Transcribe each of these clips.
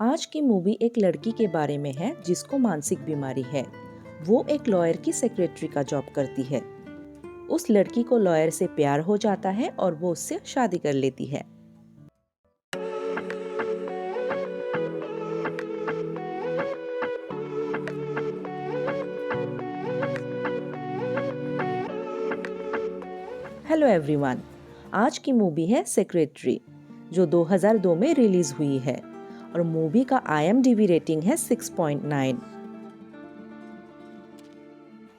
आज की मूवी एक लड़की के बारे में है जिसको मानसिक बीमारी है। वो एक लॉयर की सेक्रेटरी का जॉब करती है। उस लड़की को लॉयर से प्यार हो जाता है और वो उससे शादी कर लेती है। हेलो एवरीवन, आज की मूवी है सेक्रेटरी जो 2002 में रिलीज हुई है और मूवी का IMDb रेटिंग है 6.9।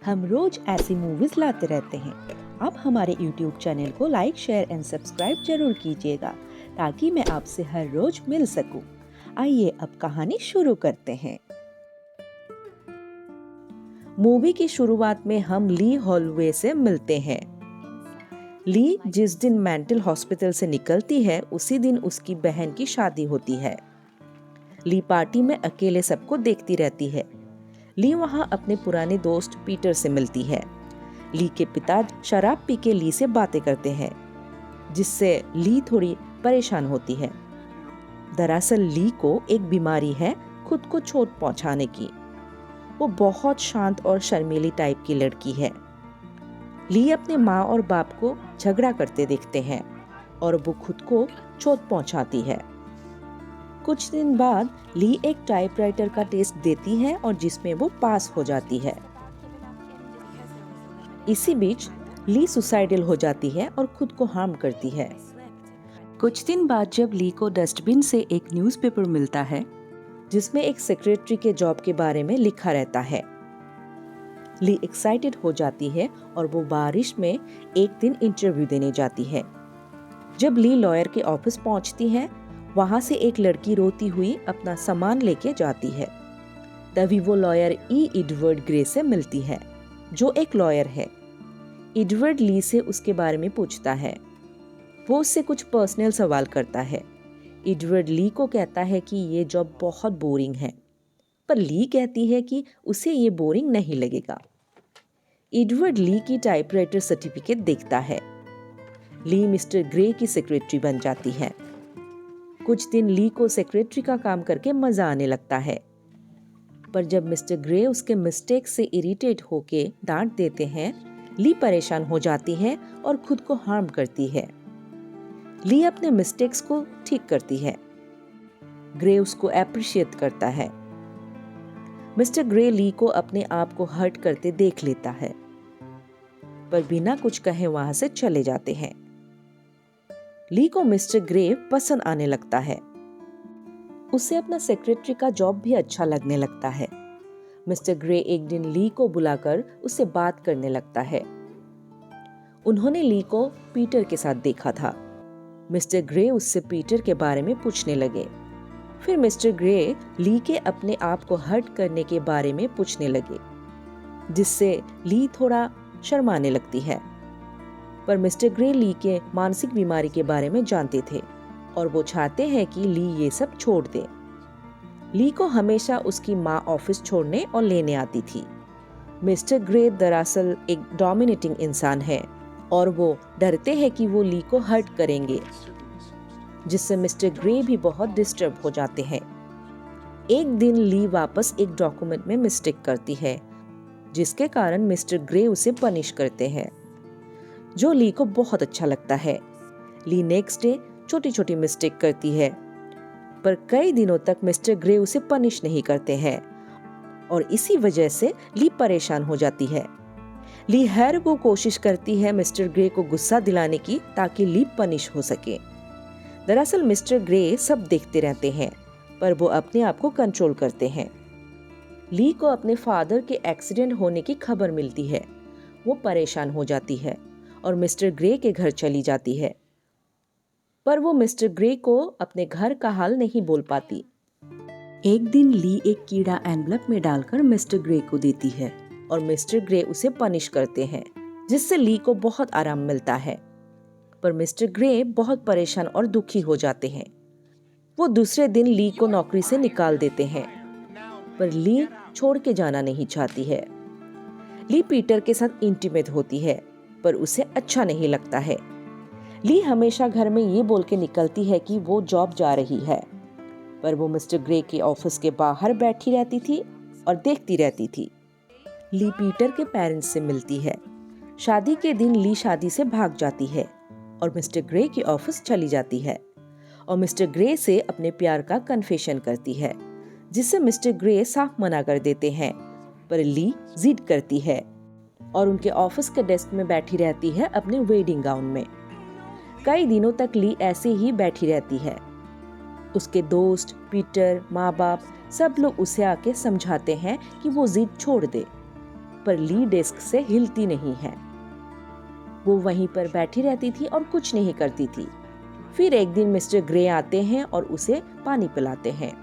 हम रोज ऐसी मूवीज लाते रहते हैं। आप हमारे YouTube चैनल को लाइक, शेयर एंड सब्सक्राइब जरूर कीजिएगा ताकि मैं आपसे हर रोज मिल सकूं। आइए अब कहानी शुरू करते हैं। मूवी की शुरुआत में हम ली हॉलवे से मिलते हैं। ली जिस दिन मेंटल हॉस्पिटल से निकलती है उसी दिन उसकी बहन की शादी होती है। ली पार्टी में अकेले सबको देखती रहती है। ली वहां अपने पुराने दोस्त पीटर से मिलती है। ली के पिता शराब पी के ली से बातें करते हैं जिससे ली थोड़ी परेशान होती है। दरअसल ली को एक बीमारी है खुद को चोट पहुंचाने की। वो बहुत शांत और शर्मीली टाइप की लड़की है। ली अपने माँ और बाप को झगड़ा करते देखते हैं और वो खुद को चोट पहुंचाती है। कुछ दिन बाद ली एक टाइपराइटर का टेस्ट देती है और जिसमें वो पास हो जाती है। इसी बीच ली सुसाइडल हो जाती है और खुद को हार्म करती है। कुछ दिन बाद जब ली को डस्टबिन से एक न्यूज़पेपर मिलता है जिसमें एक सेक्रेटरी के जॉब के बारे में लिखा रहता है। ली एक्साइटेड हो जाती है और वो बारिश में एक दिन इंटरव्यू देने जाती है। जब ली लॉयर के ऑफिस पहुंचती है वहां से एक लड़की रोती हुई अपना सामान लेके जाती है। तभी वो लॉयर एडवर्ड ग्रे से मिलती है जो एक लॉयर है। एडवर्ड ली से उसके बारे में पूछता है। वो उससे कुछ पर्सनल सवाल करता है। एडवर्ड ली को कहता है कि ये जॉब बहुत बोरिंग है, पर ली कहती है कि उसे ये बोरिंग नहीं लगेगा। एडवर्ड ली की टाइपराइटर सर्टिफिकेट देखता है। ली मिस्टर ग्रे की सेक्रेटरी बन जाती है। कुछ दिन ली को सेक्रेटरी का काम करके मजा आने लगता है, पर जब मिस्टर ग्रे उसके मिस्टेक से इरिटेट होके डांट देते हैं, ली परेशान हो जाती है और खुद को हार्म करती है। ली अपने मिस्टेक्स को ठीक करती है। ग्रे उसको अप्रिशिएट करता है। मिस्टर ग्रे ली को अपने आप को हर्ट करते देख लेता है, पर बिना कुछ कहे वहां से चले जाते हैं। ली को मिस्टर ग्रे पसंद आने लगता है। उसे अपना सेक्रेटरी का जॉब भी अच्छा लगने लगता है। मिस्टर ग्रे एक दिन ली को बुलाकर उससे बात करने लगता है। उन्होंने ली को पीटर के साथ देखा था। मिस्टर ग्रे उससे पीटर के बारे में पूछने लगे। फिर मिस्टर ग्रे ली के अपने आप को हर्ट करने के बारे में पूछने लगे, जिससे ली थोड़ा शर्माने लगती है। पर मिस्टर ग्रे ली के मानसिक बीमारी के बारे में जानते थे और वो चाहते हैं कि ली ये सब छोड़ दे। ली को हमेशा उसकी माँ ऑफिस छोड़ने और लेने आती थी। मिस्टर ग्रे दरअसल एक डोमिनेटिंग इंसान है और वो डरते हैं कि वो ली को हर्ट करेंगे, जिससे मिस्टर ग्रे भी बहुत डिस्टर्ब हो जाते हैं। एक दिन ली वापस एक डॉक्यूमेंट में मिस्टेक करती है, जिसके कारण मिस्टर ग्रे उसे पनिश करते हैं, जो ली को बहुत अच्छा लगता है। ली नेक्स्ट डे छोटी छोटी मिस्टेक करती है, पर कई दिनों तक मिस्टर ग्रे उसे पनिश नहीं करते हैं और इसी वजह से ली परेशान हो जाती है। ली हर वो कोशिश करती है मिस्टर ग्रे को गुस्सा दिलाने की ताकि ली पनिश हो सके। दरअसल मिस्टर ग्रे सब देखते रहते हैं, पर वो अपने आप को कंट्रोल करते हैं। ली को अपने फादर के एक्सीडेंट होने की खबर मिलती है। वो परेशान हो जाती है और मिस्टर ग्रे के घर चली जाती है, पर वो मिस्टर ग्रे को अपने घर का हाल नहीं बोल पाती। एक दिन ली एक कीड़ा एनवलप में डालकर मिस्टर ग्रे को देती है और मिस्टर ग्रे उसे पनिश करते हैं, जिससे ली को बहुत आराम मिलता है। पर मिस्टर ग्रे बहुत परेशान और दुखी हो जाते हैं। वो दूसरे दिन ली को नौकरी से निकाल देते हैं, पर ली छोड़ के जाना नहीं चाहती है। ली पीटर के साथ इंटीमेट होती है, पर उसे अच्छा नहीं लगता है। ली हमेशा घर में ये बोल के निकलती है कि वो जॉब जा रही है, पर वो मिस्टर ग्रे के ऑफिस के बाहर बैठी रहती थी और देखती रहती थी। ली पीटर के पेरेंट्स से मिलती है। शादी के दिन ली शादी से भाग जाती है और मिस्टर ग्रे के ऑफिस चली जाती है और मिस्टर ग्रे से अपने प्यार का कन्फेशन करती है, जिससे मिस्टर ग्रे साफ मना कर देते हैं, पर ली जिद करती है और उनके ऑफिस के डेस्क में बैठी रहती है अपने वेडिंग गाउन में। कई दिनों तक ली ऐसे ही बैठी रहती है। उसके दोस्त, पीटर, माँ बाप सब लोग उसे आके समझाते हैं कि वो जिद छोड़ दे, पर ली डेस्क से हिलती नहीं है। वो वहीं पर बैठी रहती थी और कुछ नहीं करती थी। फिर एक दिन मिस्टर ग्रे आते हैं और उसे पानी पिलाते हैं।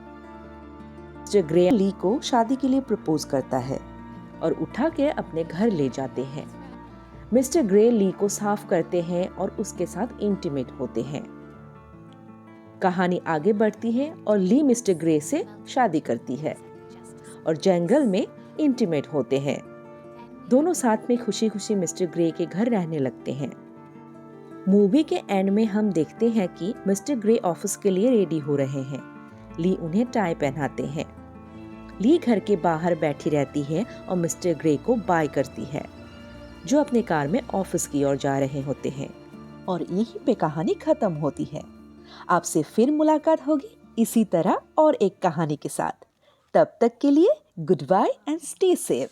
मिस्टर ग्रे ली को शादी के लिए प्रपोज करता है और उठा के अपने घर ले जाते हैं। मिस्टर ग्रे ली को साफ करते हैं और उसके साथ इंटीमेट होते हैं। कहानी आगे बढ़ती है और ली मिस्टर ग्रे से शादी करती है और जंगल में इंटीमेट होते हैं। दोनों साथ में खुशी खुशी मिस्टर ग्रे के घर रहने लगते हैं। मूवी के एंड में हम देखते हैं कि मिस्टर ग्रे ऑफिस के लिए रेडी हो रहे हैं। ली उन्हें टाई पहनाते हैं। ली घर के बाहर बैठी रहती है और मिस्टर ग्रे को बाय करती है, जो अपने कार में ऑफिस की ओर जा रहे होते हैं। और यहीं पे कहानी खत्म होती है। आपसे फिर मुलाकात होगी इसी तरह और एक कहानी के साथ। तब तक के लिए goodbye and stay safe.